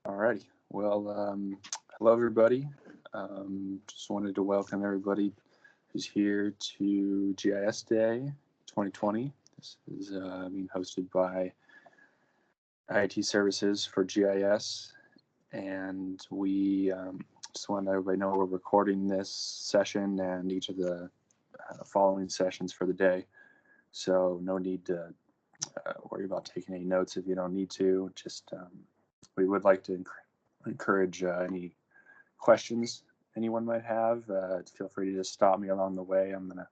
Alrighty. Well, hello everybody. Just wanted to welcome everybody who's here to GIS Day 2020. This is being hosted by IT Services for GIS, and we just want to let everybody know we're recording this session and each of the following sessions for the day. So no need to worry about taking any notes if you don't need to. Just we would like to encourage any questions anyone might have. Feel free to just stop me along the way. I'm going to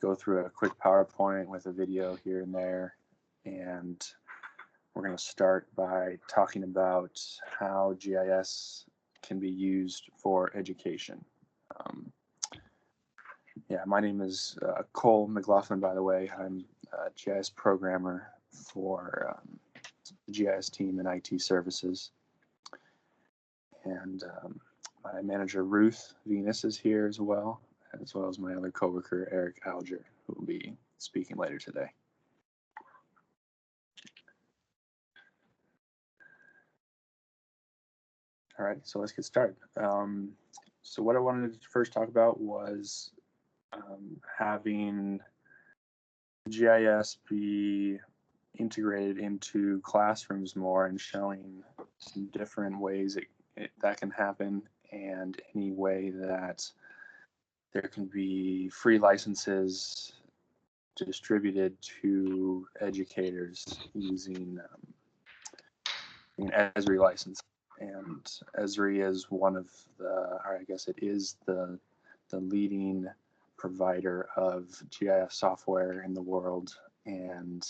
go through a quick PowerPoint with a video here and there. And we're going to start by talking about how GIS can be used for education. My name is Cole McLaughlin, by the way. I'm a GIS programmer for the GIS team in IT Services. And my manager, Ruth Venus, is here as well as my other coworker, Eric Alger, who will be speaking later today. All right, so let's get started. So what I wanted to first talk about was having GIS be integrated into classrooms more and showing some different ways that can happen, and any way that there can be free licenses distributed to educators using an ESRI license. And ESRI is one of or I guess it is the leading provider of GIS software in the world. And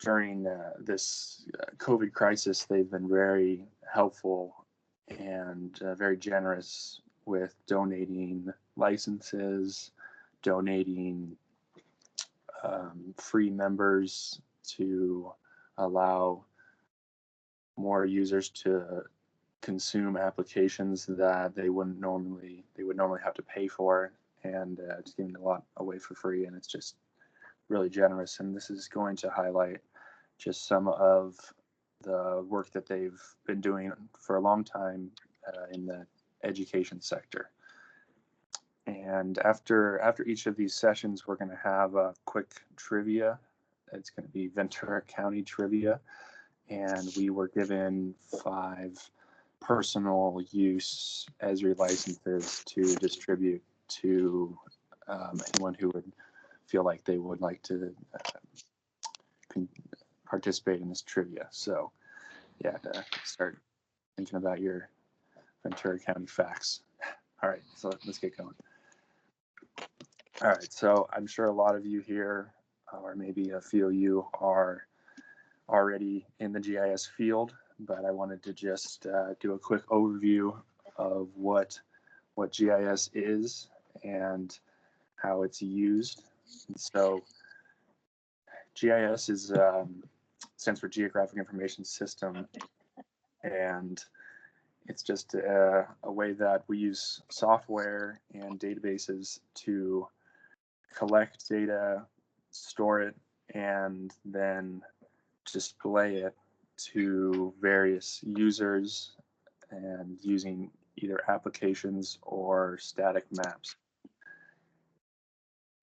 during this COVID crisis, they've been very helpful and very generous with donating licenses, donating free members to allow more users to consume applications that they would normally have to pay for, and it's giving a lot away for free, and it's just really generous. And this is going to highlight just some of the work that they've been doing for a long time in the education sector. And after each of these sessions, we're going to have a quick trivia. It's going to be Ventura County trivia, and we were given 5 personal use ESRI licenses to distribute to anyone who would feel like they would like to participate in this trivia. So yeah, to start thinking about your Ventura County facts. All right, so let's get going. All right, so I'm sure a lot of you here, or maybe a few of you, are already in the GIS field, but I wanted to just do a quick overview of what GIS is and how it's used. And so GIS stands for Geographic Information System, and it's just a way that we use software and databases to collect data, store it, and then display it to various users, and using either applications or static maps.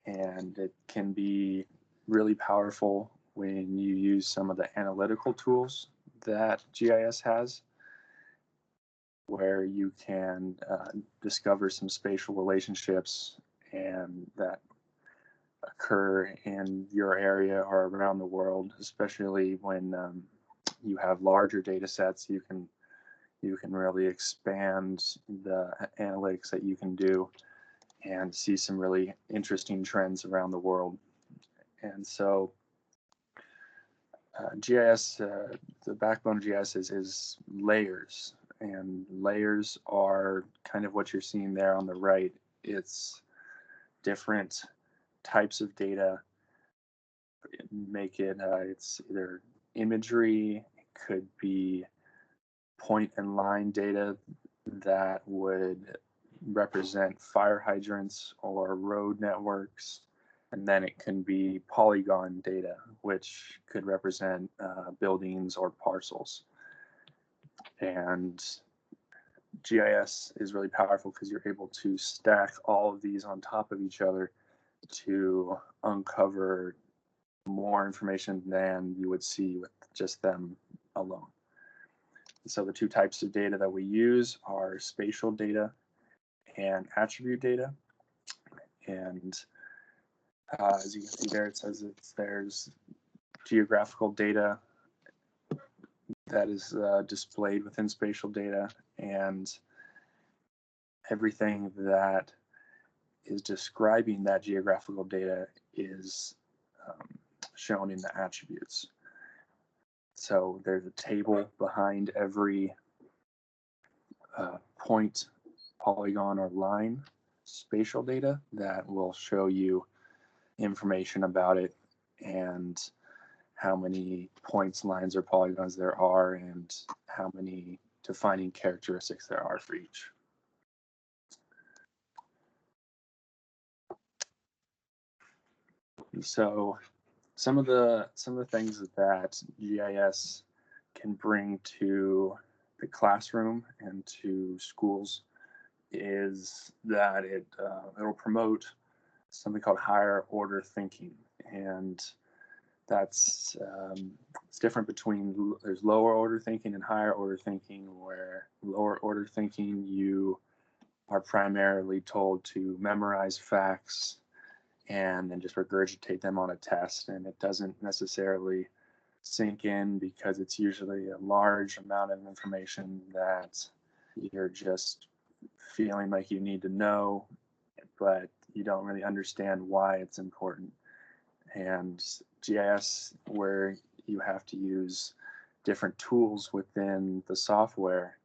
And it can be really powerful when you use some of the analytical tools that GIS has, where you can discover some spatial relationships and that occur in your area or around the world, especially when you have larger data sets. You can really expand the analytics that you can do and see some really interesting trends around the world. And so GIS, the backbone of GIS is layers, and layers are kind of what you're seeing there on the right. It's different types of data. Make it it's either imagery, it could be point and line data that would represent fire hydrants or road networks, and then it can be polygon data, which could represent buildings or parcels. And GIS is really powerful because you're able to stack all of these on top of each other to uncover more information than you would see with just them alone. So the two types of data that we use are spatial data and attribute data. And as you can see there, it says there's geographical data that is displayed within spatial data, and everything that is describing that geographical data is shown in the attributes. So there's a table behind every point, polygon, or line spatial data that will show you information about it and how many points, lines, or polygons there are, and how many defining characteristics there are for each. So some of the things that GIS can bring to the classroom and to schools is that it'll promote something called higher order thinking, and that's it's different between there's lower order thinking and higher order thinking, where lower order thinking you are primarily told to memorize facts and then just regurgitate them on a test, and it doesn't necessarily sink in because it's usually a large amount of information that you're just feeling like you need to know, but you don't really understand why it's important. And GIS, where you have to use different tools within the software,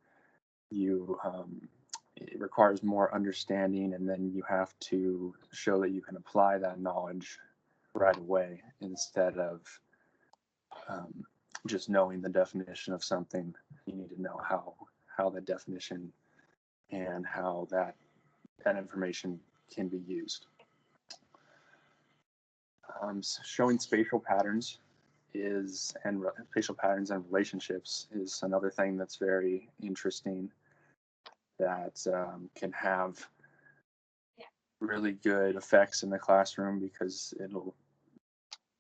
it requires more understanding, and then you have to show that you can apply that knowledge right away instead of just knowing the definition of something. You need to know how the definition and how that information can be used. Showing spatial patterns spatial patterns and relationships is another thing that's very interesting, that can have really good effects in the classroom because it'll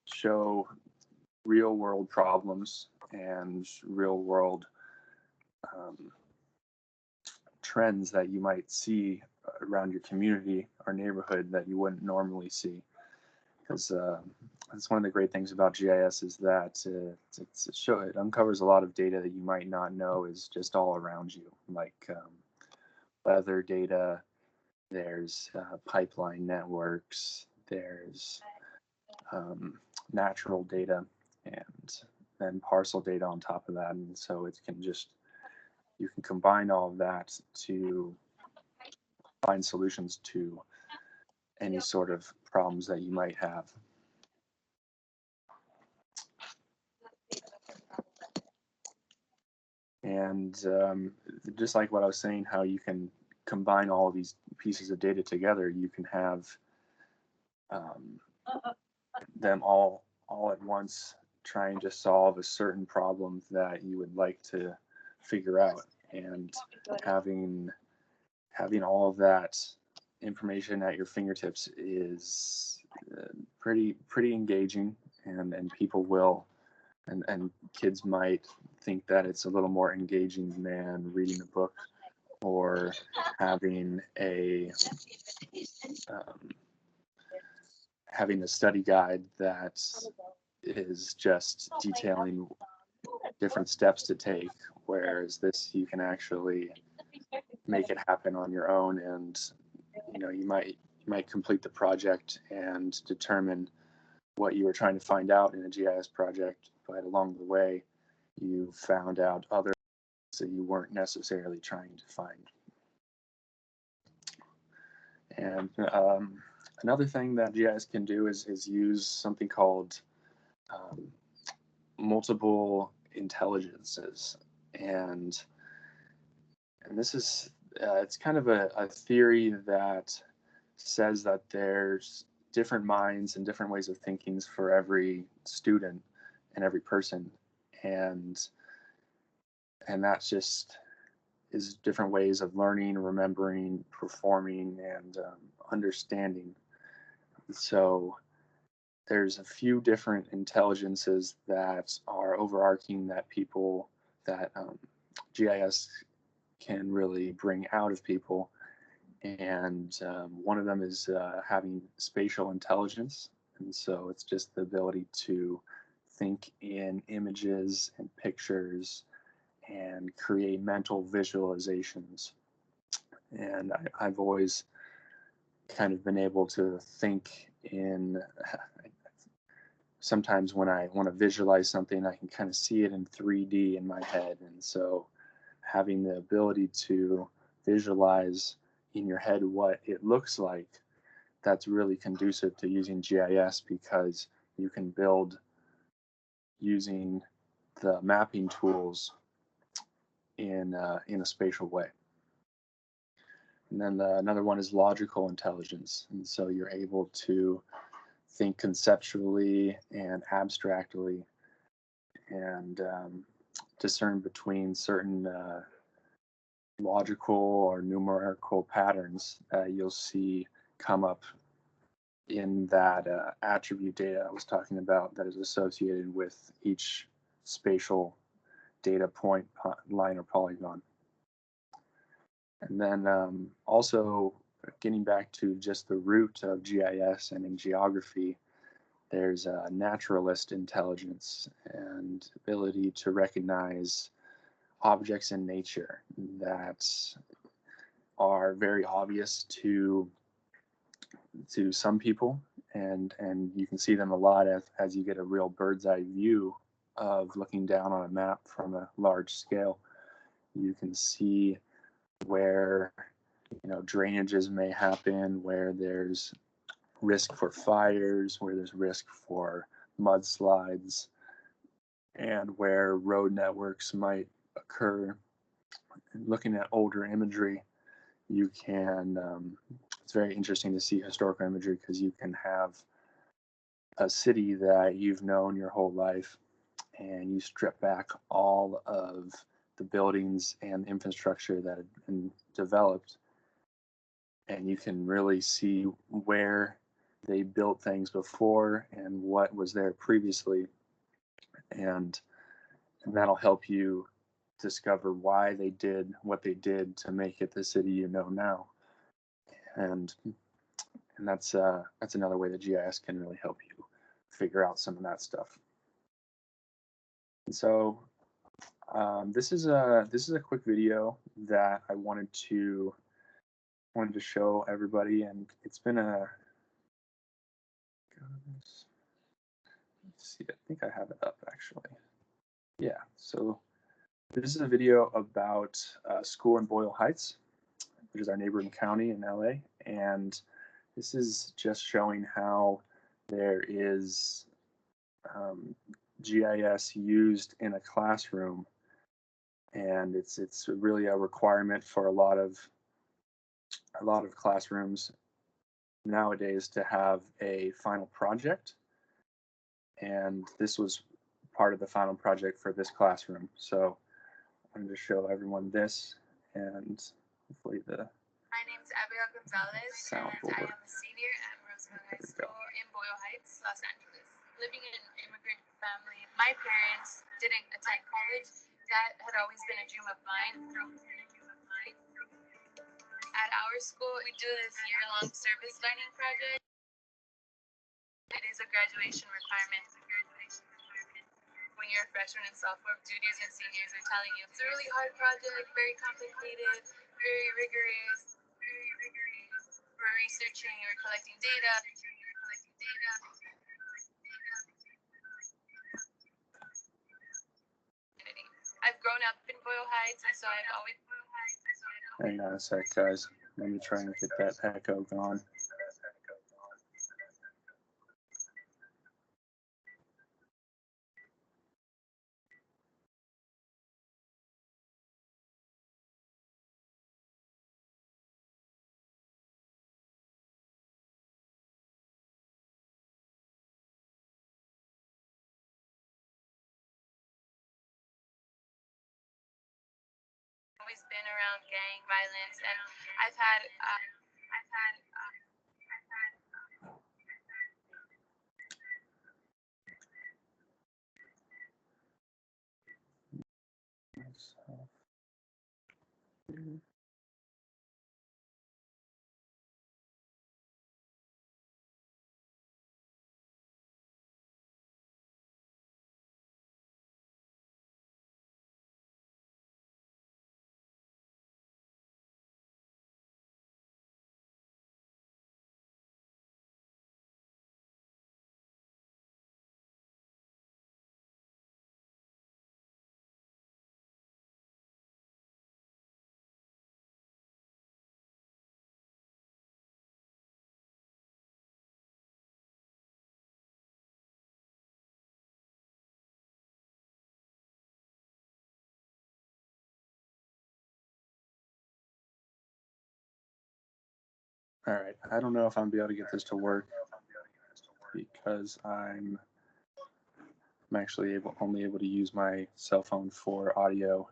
show real world problems and real world trends that you might see around your community or neighborhood that you wouldn't normally see. Because that's one of the great things about GIS is that it uncovers a lot of data that you might not know is just all around you, like weather data, there's pipeline networks, there's natural data, and then parcel data on top of that. And so you can combine all of that to find solutions to any sort of problems that you might have. And just like what I was saying, how you can combine all of these pieces of data together, you can have them all at once trying to solve a certain problem that you would like to figure out. And having all of that information at your fingertips is pretty engaging, and people will and kids might think that it's a little more engaging than reading a book or having a study guide that is just detailing different steps to take, whereas this, you can actually make it happen on your own. And you might complete the project and determine what you were trying to find out in a GIS project, but along the way you found out other things that you weren't necessarily trying to find. And another thing that GIS can do is use something called multiple intelligences, and this is it's kind of a theory that says that there's different minds and different ways of thinking for every student and every person. And And that's just is different ways of learning, remembering, performing, and understanding. So there's a few different intelligences that are overarching that GIS can really bring out of people. And one of them is having spatial intelligence. And so it's just the ability to think in images and pictures and create mental visualizations. And I've always kind of been able to think in, sometimes when I want to visualize something, I can kind of see it in 3D in my head. And so having the ability to visualize in your head what it looks like, that's really conducive to using GIS, because you can build using the mapping tools in a spatial way. And then another one is logical intelligence. And so you're able to think conceptually and abstractly and discern between certain logical or numerical patterns that you'll see come up in that attribute data I was talking about that is associated with each spatial data point, line, or polygon. And then also getting back to just the root of GIS and in geography, there's a naturalist intelligence and ability to recognize objects in nature that are very obvious to some people, and you can see them a lot as you get a real bird's eye view of looking down on a map from a large scale. You can see where drainages may happen, where there's risk for fires, where there's risk for mudslides, and where road networks might occur. Looking at older imagery, you can it's very interesting to see historical imagery, because you can have a city that you've known your whole life, and you strip back all of the buildings and infrastructure that had been developed, and you can really see where they built things before and what was there previously, and that'll help you discover why they did what they did to make it the city you know now. And that's another way that GIS can really help you figure out some of that stuff. And so this is a quick video that I wanted to show everybody, and it's been let's see, I think I have it up actually. Yeah, so this is a video about a school in Boyle Heights, which is our neighboring county in LA, and this is just showing how there is GIS used in a classroom, and it's really a requirement for a lot of classrooms nowadays to have a final project, and this was part of the final project for this classroom. So I'm going to show everyone this, and hopefully the My name's Abigail Gonzalez, sound and will I work. am a senior at Roosevelt High School in Boyle Heights, Los Angeles. Living in an immigrant family, my parents didn't attend college. That had always been a dream of mine. At our school, we do this year-long service learning project. It is a graduation requirement. When you're a freshman and sophomore, juniors and seniors are telling you it's a really hard project, very complicated, very rigorous. We're researching, we're collecting data. I've grown up in Boyle Heights, and so I've always. Hang on a sec, guys. Let me try and get that echo gone. always been around gang violence, and I've had All right, I don't know if I'm gonna be able to get this to work because I'm actually only able to use my cell phone for audio,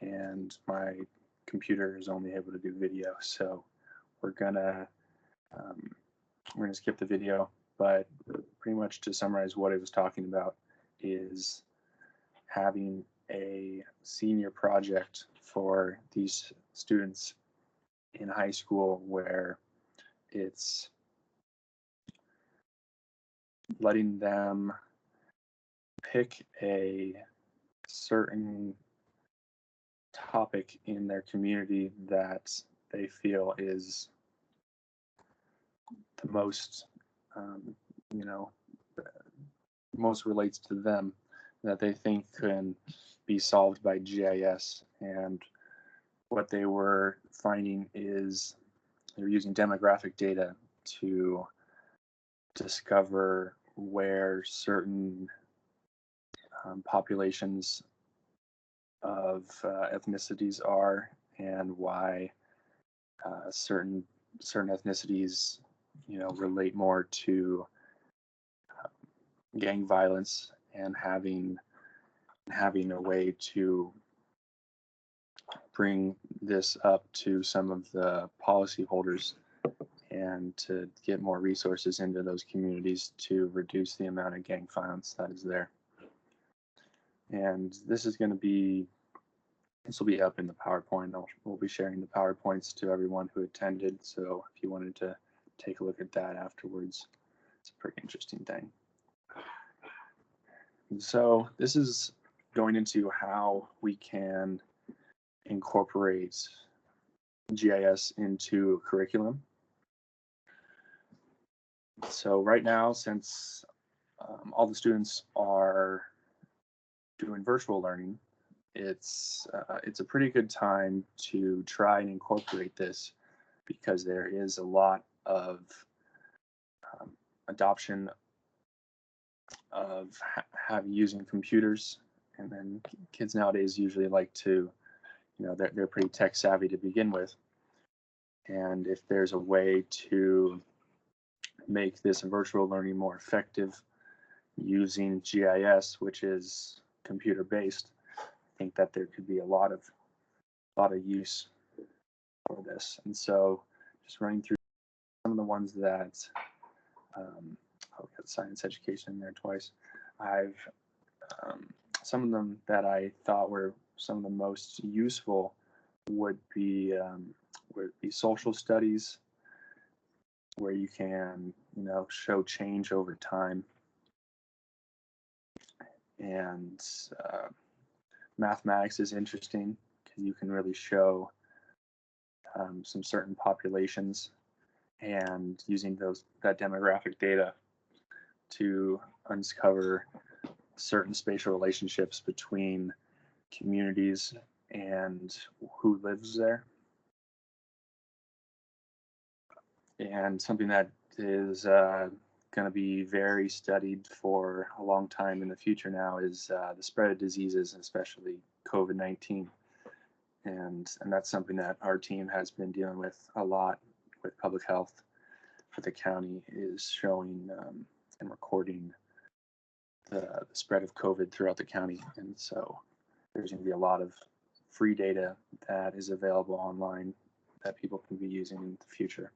and my computer is only able to do video. So we're gonna um, skip the video. But pretty much to summarize what I was talking about is having a senior project for these students in high school where it's letting them pick a certain topic in their community that they feel is the most, um, you know, most relates to them, that they think can be solved by GIS. And what they were finding is they're using demographic data to discover where certain populations of ethnicities are, and why certain ethnicities, relate more to gang violence, and having a way to bring this up to some of the policyholders and to get more resources into those communities to reduce the amount of gang violence that is there. And this will be up in the PowerPoint. We'll be sharing the PowerPoints to everyone who attended. So if you wanted to take a look at that afterwards, it's a pretty interesting thing. And so this is going into how we can incorporate GIS into curriculum. So right now, since all the students are doing virtual learning, it's a pretty good time to try and incorporate this, because there is a lot of adoption of using computers, and then kids nowadays usually like to, they're pretty tech savvy to begin with. And if there's a way to make this virtual learning more effective using GIS, which is computer based, I think that there could be a lot of use for this. And so just running through some of the ones that we got science education in there twice. I've some of them that I thought were some of the most useful would be social studies, where you can show change over time, and mathematics is interesting because you can really show some certain populations, and using that demographic data to uncover certain spatial relationships between communities and who lives there. And something that is going to be very studied for a long time in the future now is the spread of diseases, especially COVID-19. And that's something that our team has been dealing with a lot with public health for the county, is showing and recording the spread of COVID throughout the county. And so there's going to be a lot of free data that is available online that people can be using in the future.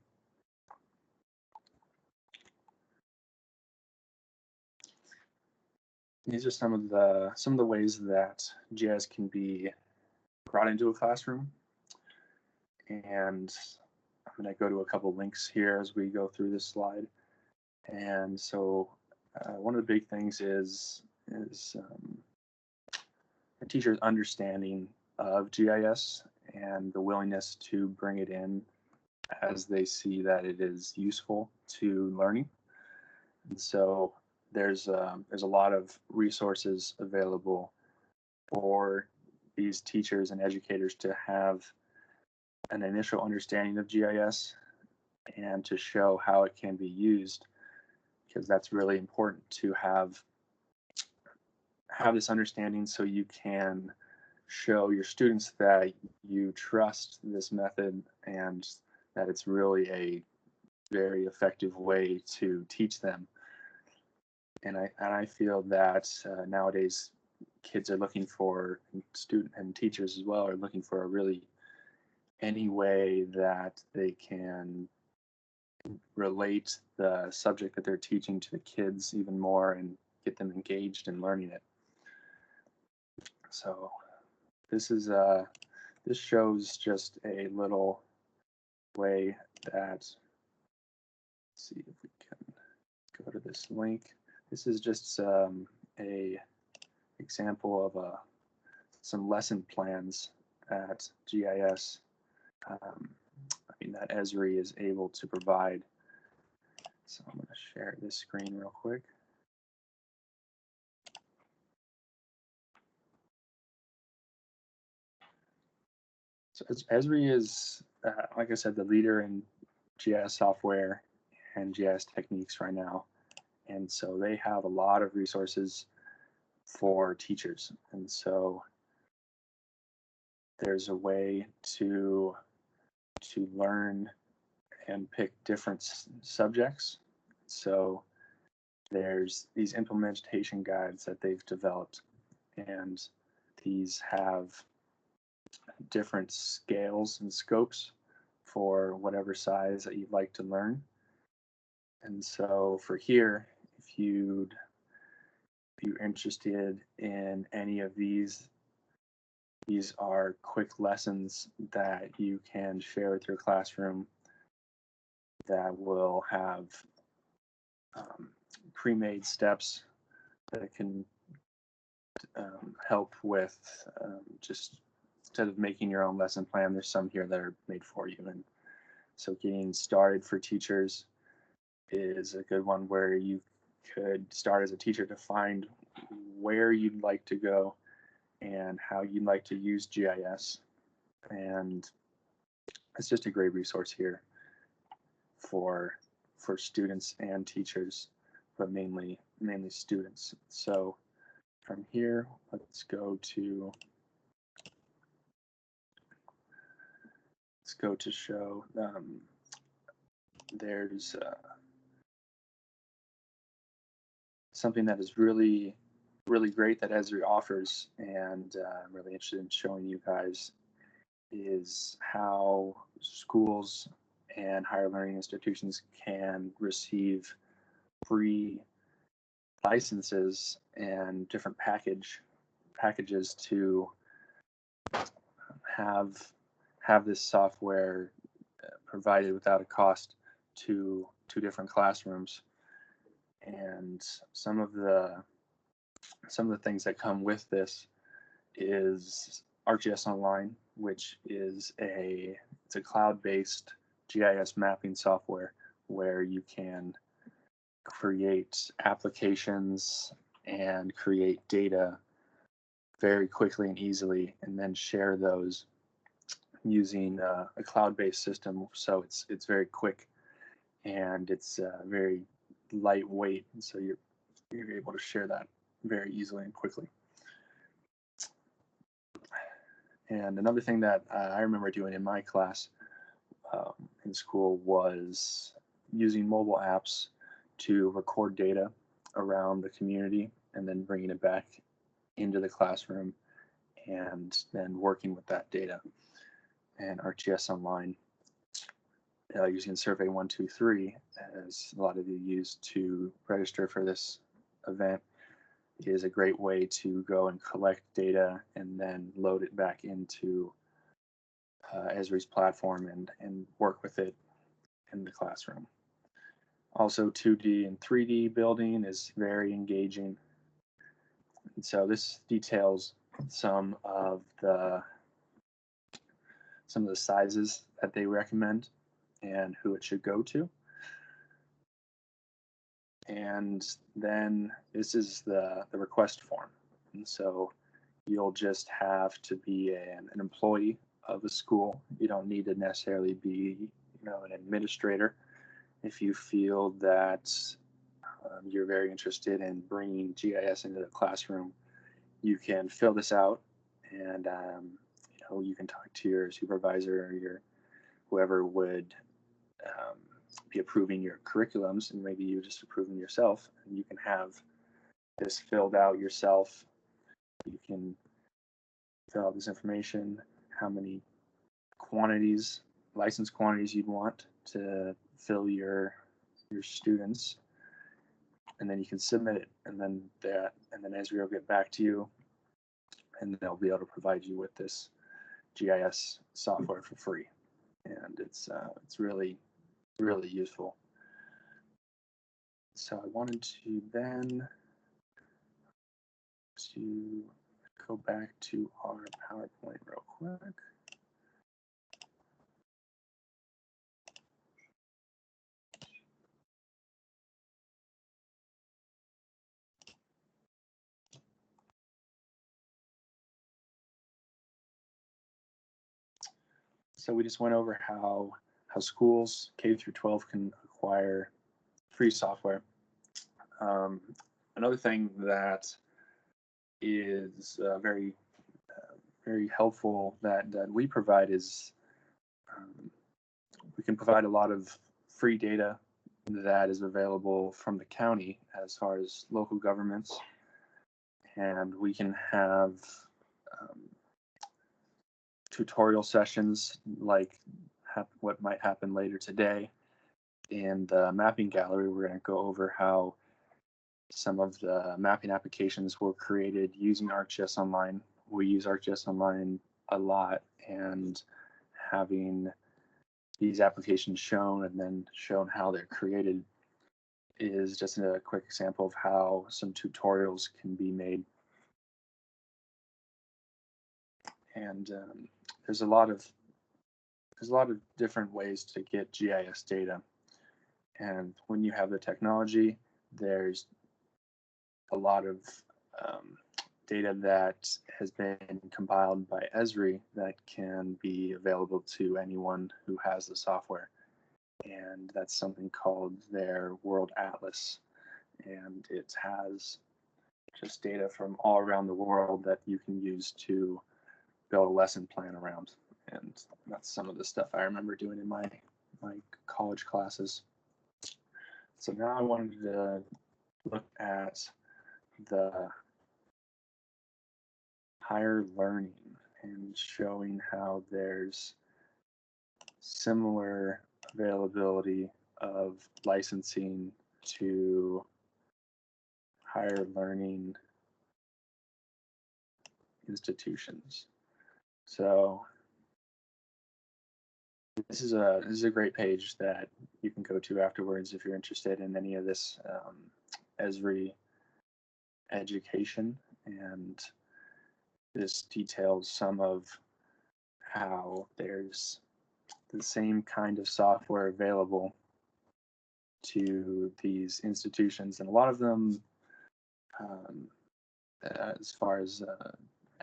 These are some of the ways that GIS can be brought into a classroom. And I'm going to go to a couple links here as we go through this slide. And so one of the big things is a teacher's understanding of GIS and the willingness to bring it in as they see that it is useful to learning. And so there's a lot of resources available for these teachers and educators to have an initial understanding of GIS and to show how it can be used, because that's really important to have this understanding so you can show your students that you trust this method and that it's really a very effective way to teach them. And I feel that nowadays kids are looking for, and teachers as well are looking for a really any way that they can relate the subject that they're teaching to the kids even more and get them engaged in learning it. So this shows just a little way that, let's see if we can go to this link. This is just a example of some lesson plans that GIS, that ESRI is able to provide. So I'm going to share this screen real quick. So ESRI is, like I said, the leader in GIS software and GIS techniques right now. And so they have a lot of resources for teachers. And so there's a way to learn and pick different subjects. So there's these implementation guides that they've developed, and these have different scales and scopes for whatever size that you'd like to learn. And so for here, if you're interested in any of these are quick lessons that you can share with your classroom that will have pre-made steps that can help with just instead of making your own lesson plan, there's some here that are made for you. And so getting started for teachers is a good one where you could start as a teacher to find where you'd like to go and how you'd like to use GIS. And it's just a great resource here for students and teachers, but mainly students. So from here, let's go to show there's something that is really great that ESRI offers, and I'm really interested in showing you guys, is how schools and higher learning institutions can receive free licenses and different packages to have this software provided without a cost to different classrooms. And some of the things that come with this is ArcGIS Online, which is it's a cloud-based GIS mapping software where you can create applications and create data very quickly and easily, and then share those using a cloud-based system. So it's very quick and it's very lightweight, and so you're able to share that very easily and quickly. And another thing that I remember doing in my class in school was using mobile apps to record data around the community and then bringing it back into the classroom and then working with that data. and ArcGIS Online using Survey 123, as a lot of you use to register for this event, is a great way to go and collect data and then load it back into ESRI's platform and work with it in the classroom. Also, 2D and 3D building is very engaging. And so this details some of the sizes that they recommend and who it should go to. And then this is the request form. And so you'll just have to be an employee of a school. You don't need to necessarily be, an administrator. If you feel that you're very interested in bringing GIS into the classroom, you can fill this out, and you can talk to your supervisor or your whoever would be approving your curriculums, and maybe you just approve them yourself, and you can have this filled out yourself. You can fill out this information, how many license quantities you'd want to fill your students, and then you can submit it, and then ESRI will get back to you, and they'll be able to provide you with this GIS software for free, and it's really useful. So I wanted to then go back to our PowerPoint real quick. So we just went over how schools K through 12 can acquire free software. Another thing that is very helpful that we provide is we can provide a lot of free data that is available from the county as far as local governments, and we can have tutorial sessions like what might happen later today. In the mapping gallery, we're going to go over how some of the mapping applications were created using ArcGIS Online. We use ArcGIS Online a lot, and having these applications shown and then shown how they're created is just a quick example of how some tutorials can be made. And there's a lot of different ways to get GIS data. And when you have the technology, there's a lot of data that has been compiled by ESRI that can be available to anyone who has the software. And that's something called their World Atlas. And it has just data from all around the world that you can use to build a lesson plan around. And that's some of the stuff I remember doing in my college classes. So now I wanted to look at the higher learning and showing how there's similar availability of licensing to higher learning institutions. So this is a great page that you can go to afterwards if you're interested in any of this ESRI Education, and this details some of how there's the same kind of software available to these institutions, and a lot of them, as far as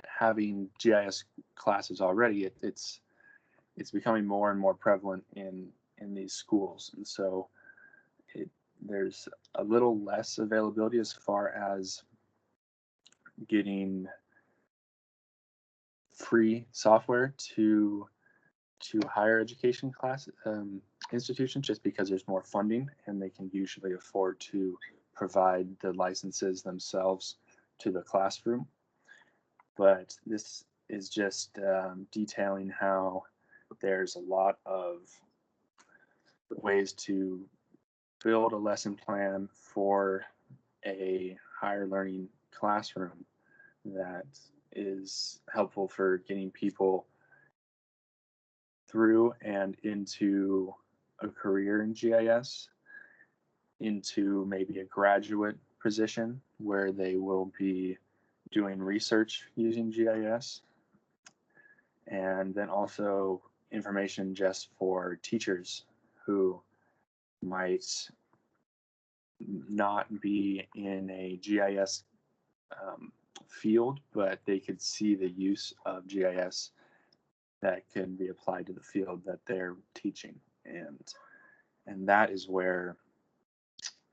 having GIS classes already, it's becoming more and more prevalent in these schools, and so there's a little less availability as far as getting free software to higher education institutions, just because there's more funding and they can usually afford to provide the licenses themselves to the classroom. But this is just detailing how there's a lot of ways to build a lesson plan for a higher learning classroom that is helpful for getting people through and into a career in GIS, into maybe a graduate position where they will be doing research using GIS, and then also information just for teachers who might not be in a GIS field, but they could see the use of GIS that can be applied to the field that they're teaching. And that is where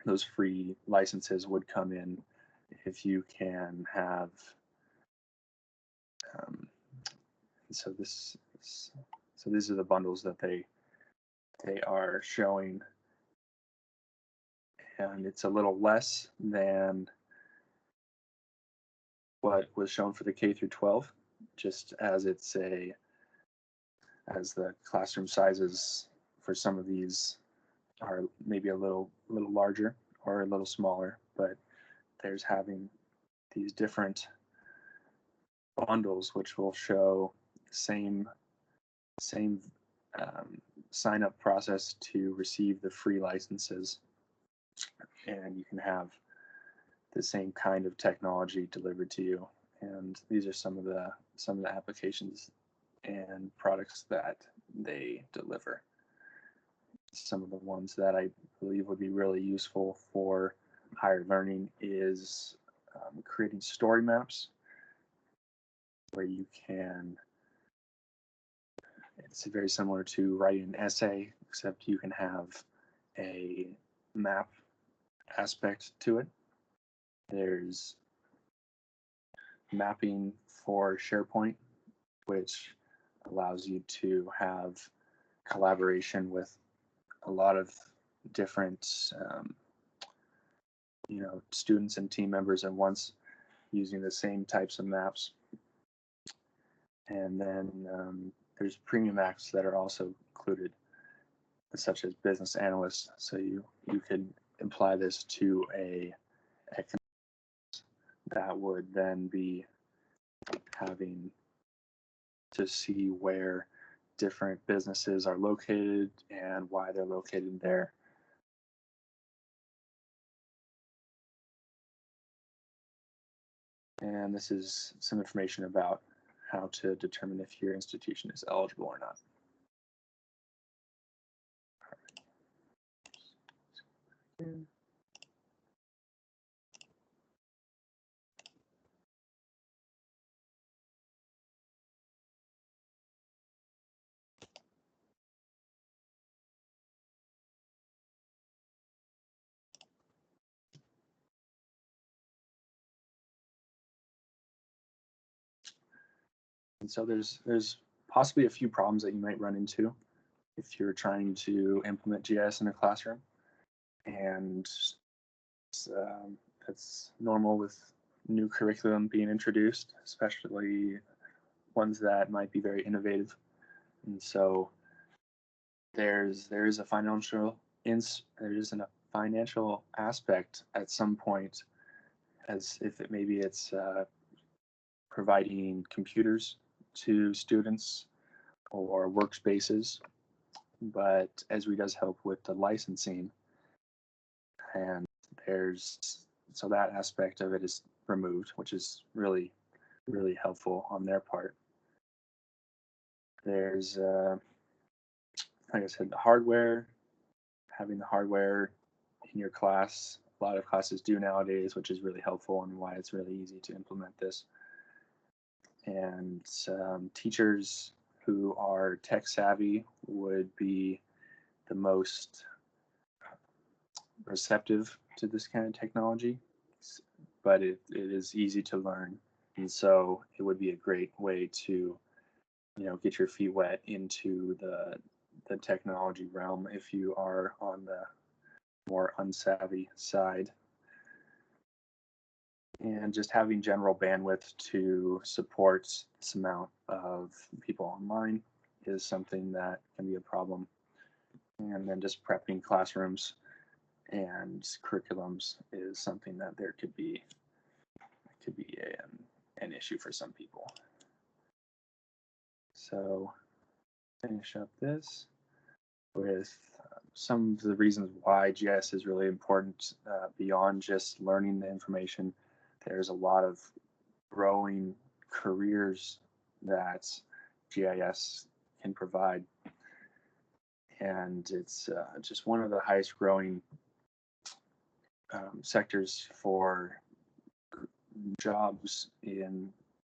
those free licenses would come in. If you can have so these are the bundles that they are showing, and it's a little less than what was shown for the K through 12, just as the classroom sizes for some of these are maybe a little larger or a little smaller, but there's having these different bundles which will show same sign up process to receive the free licenses, and you can have the same kind of technology delivered to you. And these are some of the applications and products that they deliver. Some of the ones that I believe would be really useful for higher learning is creating story maps, where you can, it's very similar to writing an essay, except you can have a map aspect to it. There's mapping for SharePoint, which allows you to have collaboration with a lot of different students and team members at once using the same types of maps. And then there's premium apps that are also included, such as business analysts. So you could apply this to a that would then be having to see where different businesses are located and why they're located there. And this is some information about how to determine if your institution is eligible or not. And so there's possibly a few problems that you might run into if you're trying to implement GIS in a classroom, and that's normal with new curriculum being introduced, especially ones that might be very innovative. And so there is a financial aspect at some point, as if it's providing computers to students or workspaces, but ESRI does help with the licensing, and so that aspect of it is removed, which is really helpful on their part. There's like I said, the hardware, having the hardware in your class. A lot of classes do nowadays, which is really helpful and why it's really easy to implement this. And teachers who are tech savvy would be the most receptive to this kind of technology, but it is easy to learn, and so it would be a great way to get your feet wet into the technology realm if you are on the more unsavvy side. And just having general bandwidth to support this amount of people online is something that can be a problem. And then just prepping classrooms and curriculums is something that there could be an issue for some people. So finish up this with some of the reasons why GIS is really important beyond just learning the information. There's a lot of growing careers that GIS can provide. And it's just one of the highest growing sectors for jobs in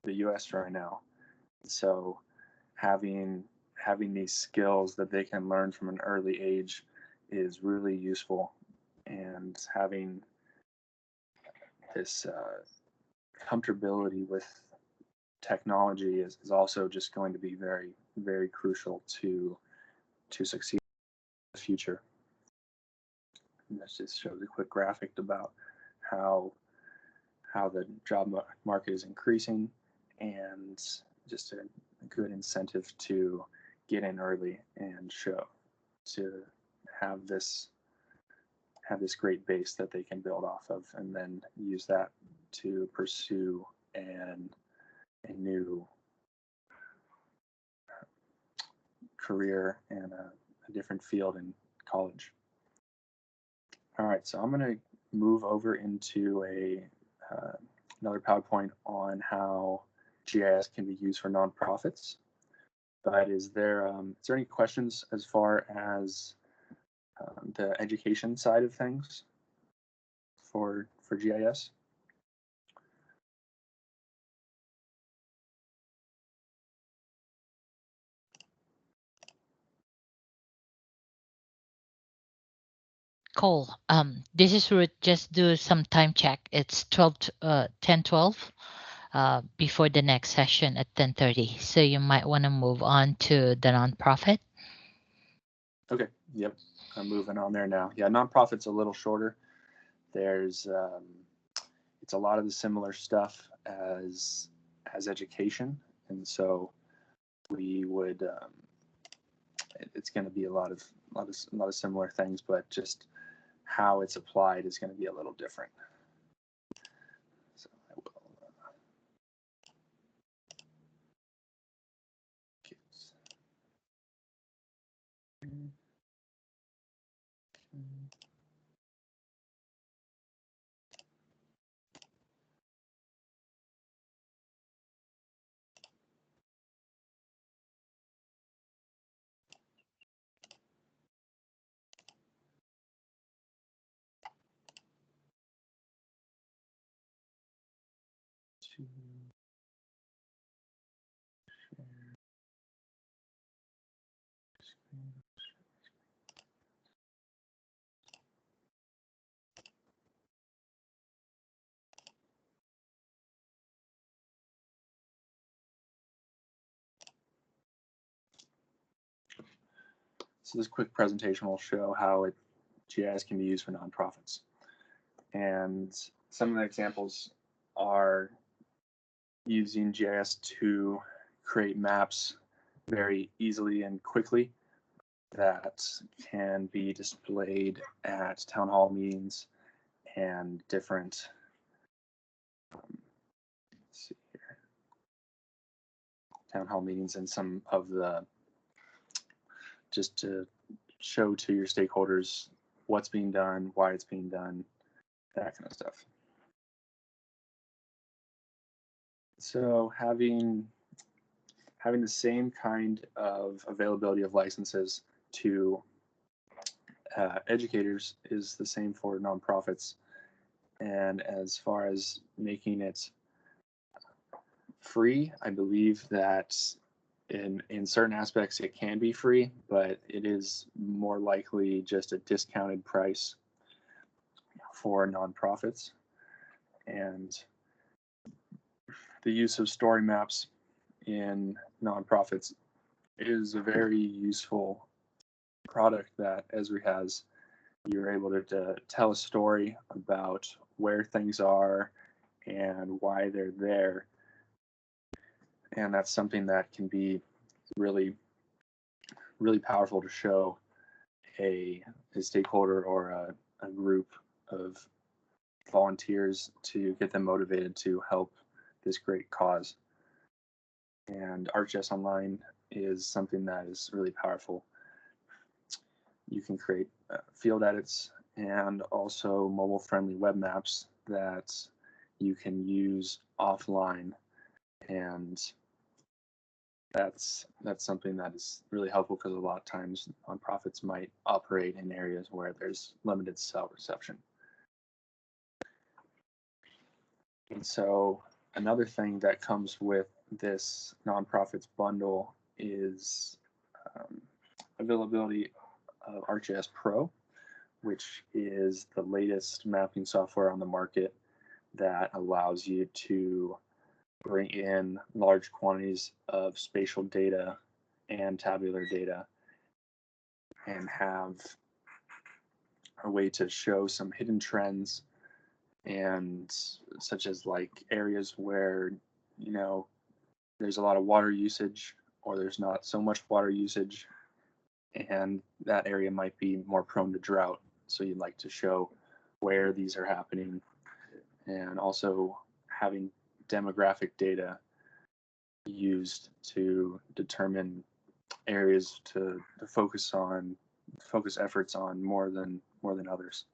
the US right now. So having these skills that they can learn from an early age is really useful, and having this comfortability with technology is also just going to be very, very crucial to succeed in the future. And this just shows a quick graphic about how the job market is increasing, and just a good incentive to get in early and to have this great base that they can build off of, and then use that to pursue a new career and a different field in college. All right, so I'm going to move over into another PowerPoint on how GIS can be used for nonprofits. But is there any questions as far as the education side of things for GIS? Cole, this is Ruth. Just do some time check. It's 10:12 before the next session at 10:30. So you might want to move on to the nonprofit. Okay. Yep. I'm moving on there now. Yeah, nonprofit's a little shorter. There's it's a lot of the similar stuff as education, and so we would it's going to be a lot of similar things, but just how it's applied is going to be a little different. So I will So this quick presentation will show how GIS can be used for nonprofits. And some of the examples are using GIS to create maps very easily and quickly that can be displayed at town hall meetings and different let's see here, town hall meetings, and some of the, just to show to your stakeholders what's being done, why it's being done, that kind of stuff. So having the same kind of availability of licenses to educators is the same for nonprofits. And as far as making it free, I believe that in certain aspects it can be free, but it is more likely just a discounted price for nonprofits. And the use of story maps in nonprofits is a very useful product that ESRI has. You're able to tell a story about where things are and why they're there. And that's something that can be really really powerful to show a stakeholder or a group of volunteers to get them motivated to help this great cause. And ArcGIS Online is something that is really powerful. You can create field edits and also mobile-friendly web maps that you can use offline, and that's something that is really helpful because a lot of times nonprofits might operate in areas where there's limited cell reception. And so another thing that comes with this nonprofits bundle is availability of ArcGIS Pro, which is the latest mapping software on the market that allows you to bring in large quantities of spatial data and tabular data and have a way to show some hidden trends, and such as like areas where, you know, there's a lot of water usage or there's not so much water usage, and that area might be more prone to drought. So you'd like to show where these are happening, and also having demographic data used to determine areas to focus efforts on more than others.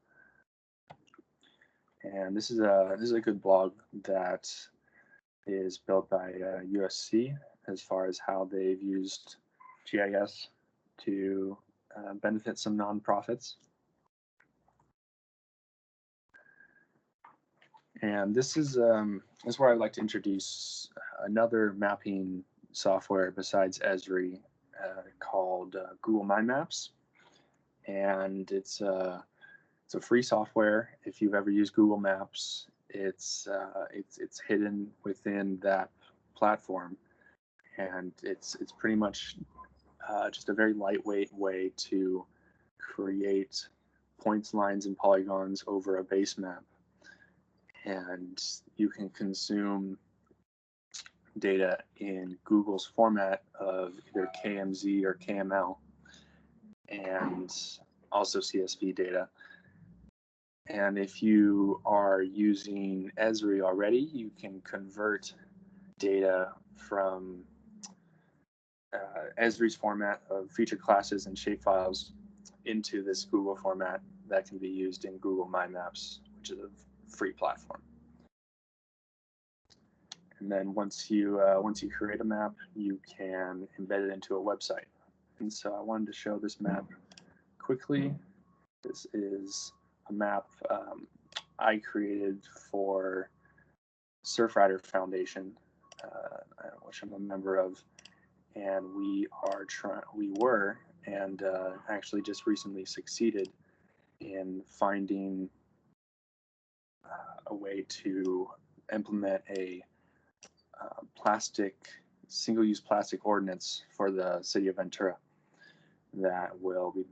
And this is a good blog that is built by USC as far as how they've used GIS to benefit some nonprofits. And this is where I'd like to introduce another mapping software besides ESRI called Google Mind Maps, and it's a free software. If you've ever used Google Maps, it's hidden within that platform, and it's pretty much just a very lightweight way to create points, lines, and polygons over a base map. And you can consume data in Google's format of either KMZ or KML, and also CSV data. And if you are using ESRI already, you can convert data from ESRI's format of feature classes and shapefiles into this Google format that can be used in Google Mind Maps, which is a free platform. And then once you create a map, you can embed it into a website. And so I wanted to show this map quickly. This is a map I created for Surfrider Foundation, which I'm a member of, and we were actually just recently succeeded in finding a way to implement a single-use plastic ordinance for the city of Ventura that will be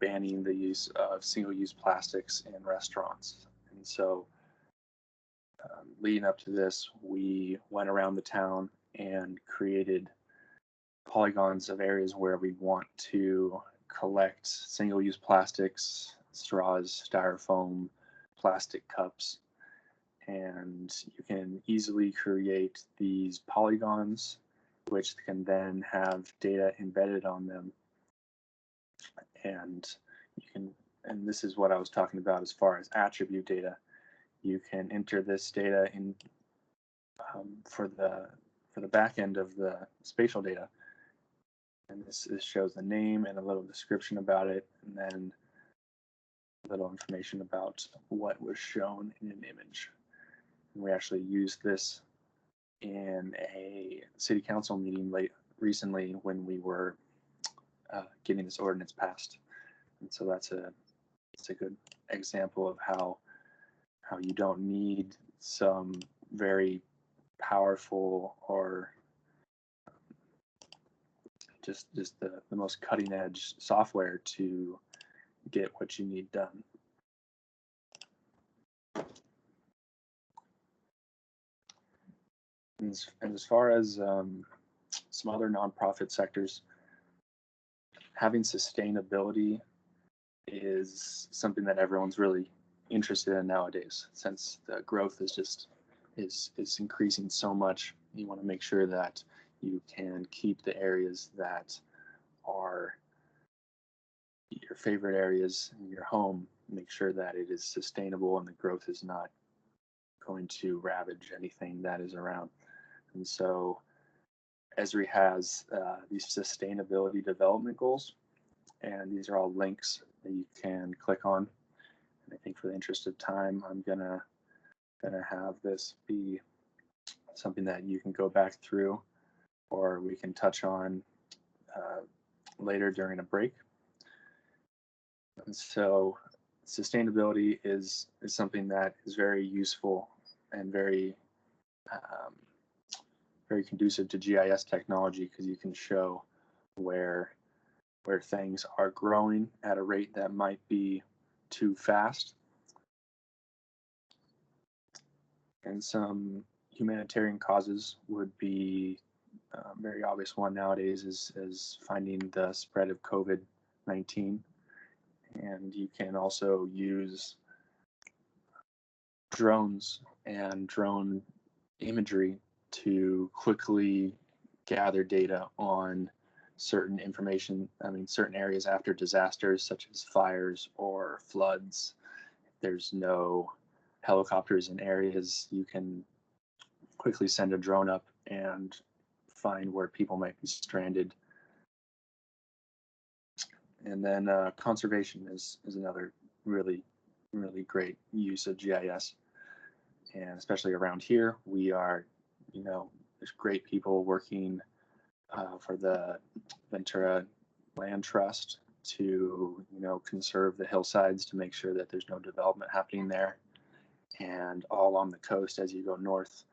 banning the use of single-use plastics in restaurants. And so leading up to this, we went around the town and created polygons of areas where we want to collect single-use plastics, straws, styrofoam, plastic cups. And you can easily create these polygons, which can then have data embedded on them. And this is what I was talking about as far as attribute data. You can enter this data in for the back end of the spatial data, and this shows the name and a little description about it, and then a little information about what was shown in an image. And we actually used this in a city council meeting recently when we were getting this ordinance passed. And so that's a good example of how you don't need some very powerful or just the most cutting edge software to get what you need done. And as far as some other nonprofit sectors, having sustainability is something that everyone's really interested in nowadays, since the growth is increasing so much. You want to make sure that you can keep the areas that are your favorite areas in your home, make sure that it is sustainable and the growth is not going to ravage anything that is around. And so ESRI has these sustainability development goals, and these are all links that you can click on. And I think for the interest of time, I'm gonna have this be something that you can go back through, or we can touch on later during a break. And so sustainability is something that is very useful and very very conducive to GIS technology, because you can show where things are growing at a rate that might be too fast. And some humanitarian causes would be a very obvious one nowadays is finding the spread of COVID-19. And you can also use drones and drone imagery to quickly gather data on certain information. I mean, certain areas after disasters such as fires or floods. If there's no helicopters in areas, you can quickly send a drone up and find where people might be stranded. And then conservation is another really great use of GIS. And especially around here, we are, there's great people working for the Ventura Land Trust to, conserve the hillsides to make sure that there's no development happening there. And all along the coast, as you go north,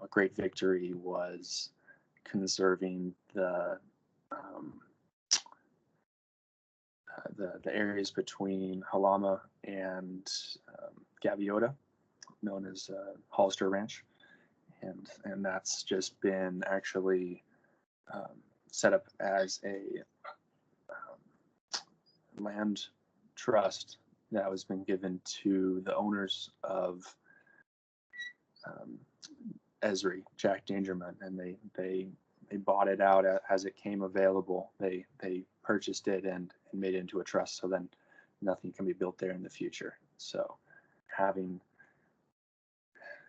a great victory was conserving the areas between Halama and Gaviota, known as Hollister Ranch, and that's just been actually set up as a land trust that has been given to the owners of ESRI, Jack Dangerman, and they bought it out as it came available. They purchased it and made it into a trust, so then nothing can be built there in the future. So having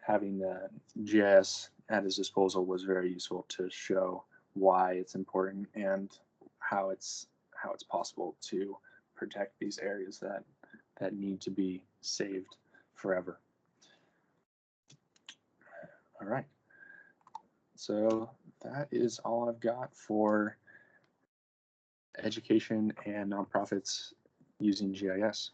the GIS at his disposal was very useful to show why it's important and how it's possible to protect these areas that need to be saved forever. All right. So that is all I've got for education and nonprofits using GIS.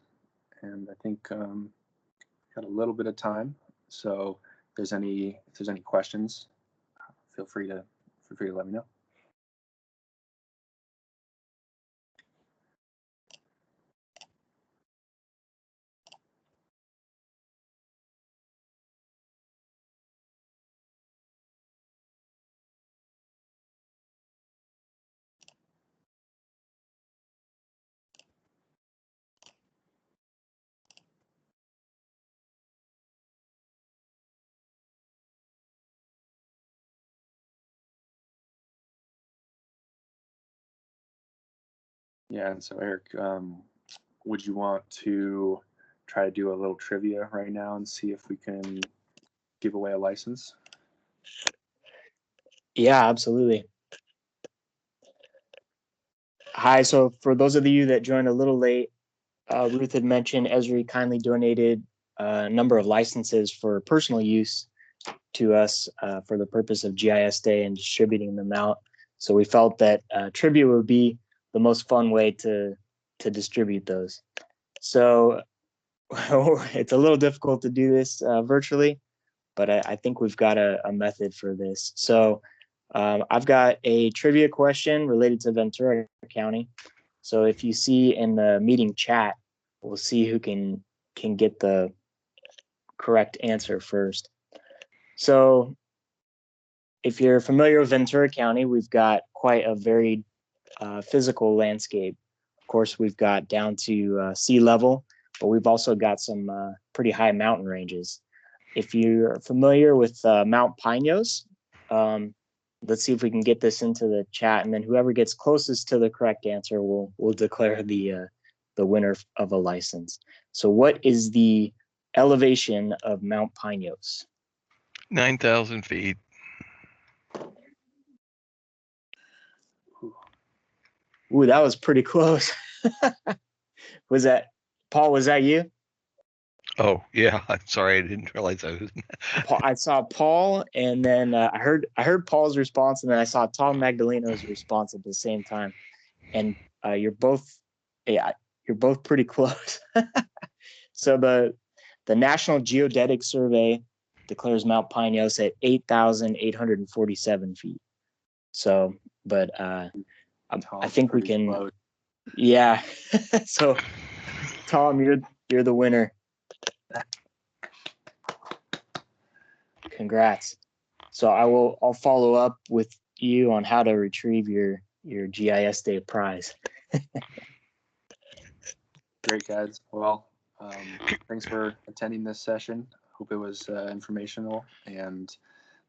And I think got a little bit of time. So if there's any questions, feel free to let me know. Yeah, and so Eric, would you want to try to do a little trivia right now and see if we can give away a license? Yeah, absolutely. Hi, so for those of you that joined a little late, Ruth had mentioned ESRI kindly donated a number of licenses for personal use to us for the purpose of GIS Day and distributing them out. So we felt that trivia would be the most fun way to distribute those. So it's a little difficult to do this virtually, but I think we've got a method for this. So I've got a trivia question related to Ventura County. So if you see in the meeting chat, we'll see who can get the correct answer first. So if you're familiar with Ventura County, we've got quite a varied physical landscape. Of course, we've got down to sea level, but we've also got some pretty high mountain ranges. If you're familiar with Mount Pinos, let's see if we can get this into the chat, and then whoever gets closest to the correct answer will declare the winner of a license. So what is the elevation of Mount Pinos? 9,000 feet. Ooh, that was pretty close. Was that Paul? Was that you? Oh, yeah. I'm sorry. I didn't realize I was. I saw Paul, and then I heard Paul's response, and then I saw Tom Magdaleno's response at the same time. And you're both pretty close. So the National Geodetic Survey declares Mount Pinos at 8,847 feet. So, but I think we can. Low. Yeah. So, Tom, you're the winner. Congrats. So I'll follow up with you on how to retrieve your GIS Day prize. Great, guys. Well, thanks for attending this session. Hope it was informational, and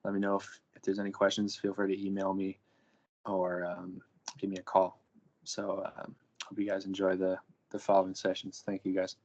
let me know if there's any questions. Feel free to email me or give me a call. So hope you guys enjoy the following sessions. Thank you, guys.